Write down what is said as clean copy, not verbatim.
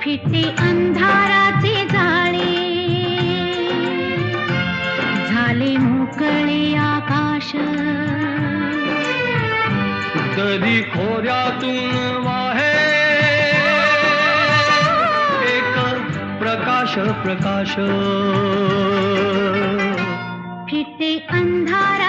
फिटे अंधाराचे जाळे, झाले मोकळे आकाश. कधी खोऱ्यातून वाहे एक प्रकाश प्रकाश. फिटे अंधारा